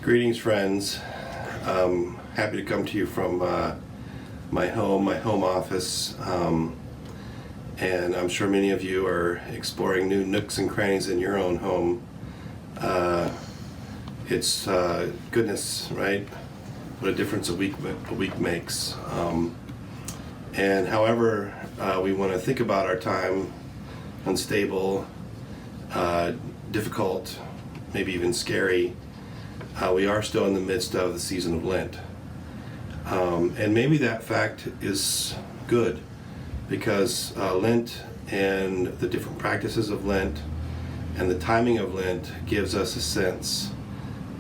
Greetings, friends. Happy to come to you from my home office, and I'm sure many of you are exploring new nooks and crannies in your own home. It's goodness, right? What a difference a week makes. And however we want to think about our time, unstable, difficult, maybe even scary, we are still in the midst of the season of Lent. And maybe that fact is good, because Lent and the different practices of Lent and the timing of Lent gives us a sense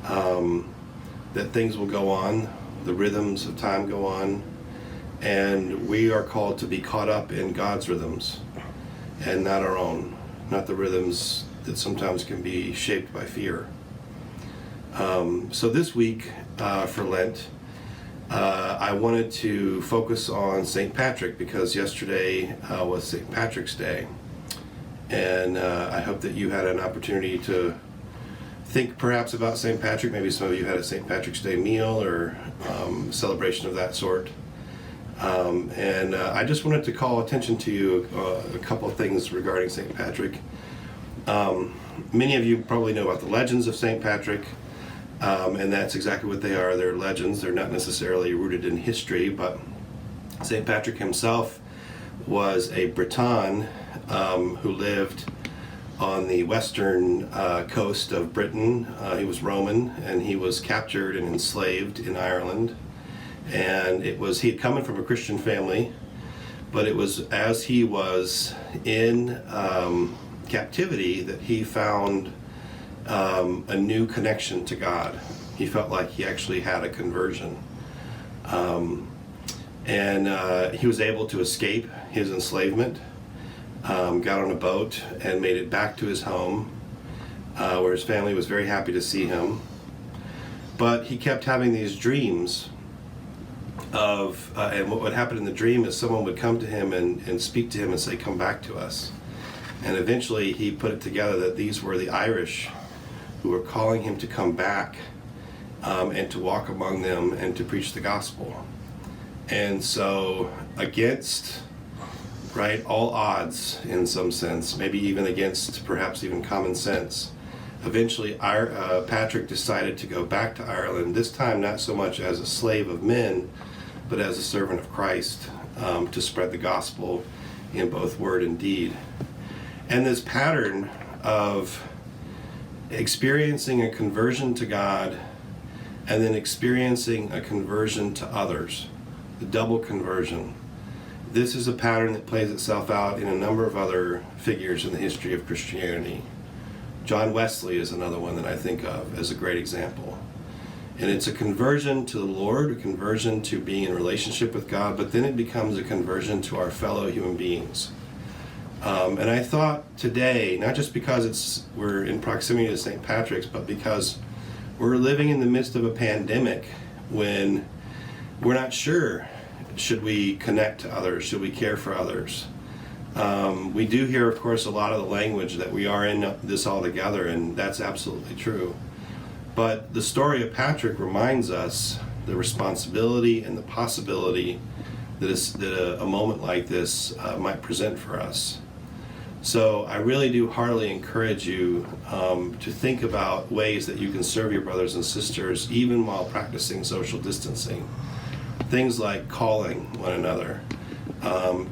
that things will go on, the rhythms of time go on, and we are called to be caught up in God's rhythms and not our own, not the rhythms that sometimes can be shaped by fear. So this week for Lent, I wanted to focus on St. Patrick, because yesterday was St. Patrick's Day, and I hope that you had an opportunity to think perhaps about St. Patrick. Maybe some of you had a St. Patrick's Day meal or celebration of that sort. And I just wanted to call attention to you a couple of things regarding St. Patrick. Many of you probably know about the legends of St. Patrick, and that's exactly what they are. They're legends. They're not necessarily rooted in history, but St. Patrick himself was a Breton who lived on the western coast of Britain. He was Roman, and he was captured and enslaved in Ireland. And he had come in from a Christian family, but it was as he was in captivity that he found a new connection to God. He felt like he actually had a conversion. And he was able to escape his enslavement, got on a boat and made it back to his home, where his family was very happy to see him. But he kept having these dreams of, and what would happen in the dream is someone would come to him and speak to him and say, "Come back to us." And eventually he put it together that these were the Irish who were calling him to come back and to walk among them and to preach the gospel. And so against, right, all odds in some sense, maybe even against perhaps even common sense, eventually Patrick decided to go back to Ireland, this time not so much as a slave of men, but as a servant of Christ, to spread the gospel in both word and deed. And this pattern of experiencing a conversion to God and then experiencing a conversion to others, the double conversion, this is a pattern that plays itself out in a number of other figures in the history of Christianity. John Wesley is another one that I think of as a great example. And it's a conversion to the Lord, a conversion to being in relationship with God, but then it becomes a conversion to our fellow human beings. And I thought today, not just because we're in proximity to St. Patrick's, but because we're living in the midst of a pandemic when we're not sure, should we connect to others, should we care for others? We do hear, of course, a lot of the language that we are in this all together, and that's absolutely true. But the story of Patrick reminds us the responsibility and the possibility that a moment like this might present for us. So I really do heartily encourage you to think about ways that you can serve your brothers and sisters even while practicing social distancing. Things like calling one another,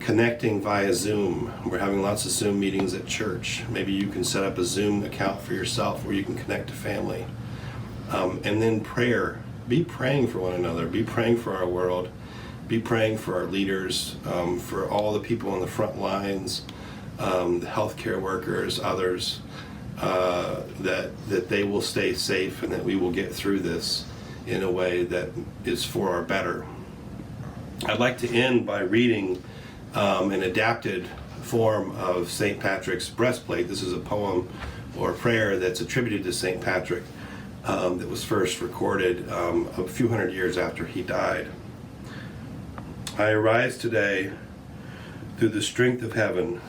connecting via Zoom. We're having lots of Zoom meetings at church. Maybe you can set up a Zoom account for yourself where you can connect to family. And then prayer. Be praying for one another. Be praying for our world. Be praying for our leaders, for all the people on the front lines, the healthcare workers, others, that they will stay safe and that we will get through this in a way that is for our better. I'd like to end by reading an adapted form of St. Patrick's breastplate. This is a poem or a prayer that's attributed to St. Patrick that was first recorded a few hundred years after he died. I arise today through the strength of heaven,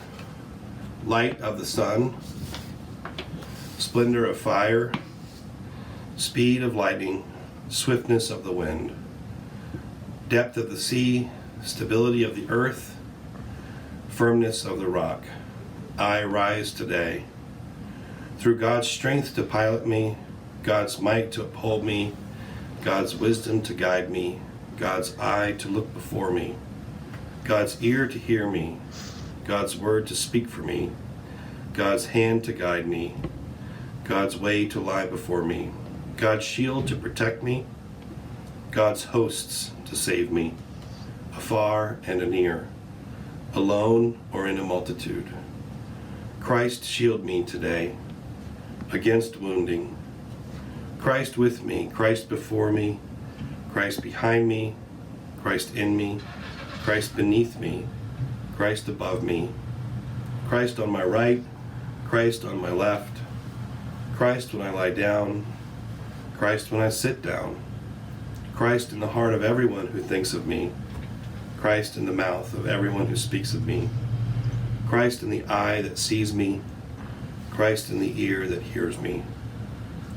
light of the sun, splendor of fire, speed of lightning, swiftness of the wind, depth of the sea, stability of the earth, firmness of the rock. I rise today. Through God's strength to pilot me, God's might to uphold me, God's wisdom to guide me, God's eye to look before me, God's ear to hear me, God's word to speak for me, God's hand to guide me, God's way to lie before me, God's shield to protect me, God's hosts to save me, afar and anear, alone or in a multitude. Christ shield me today against wounding. Christ with me, Christ before me, Christ behind me, Christ in me, Christ beneath me, Christ above me, Christ on my right, Christ on my left, Christ when I lie down, Christ when I sit down, Christ in the heart of everyone who thinks of me, Christ in the mouth of everyone who speaks of me, Christ in the eye that sees me, Christ in the ear that hears me.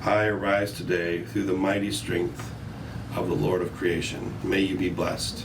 I arise today through the mighty strength of the Lord of creation. May you be blessed.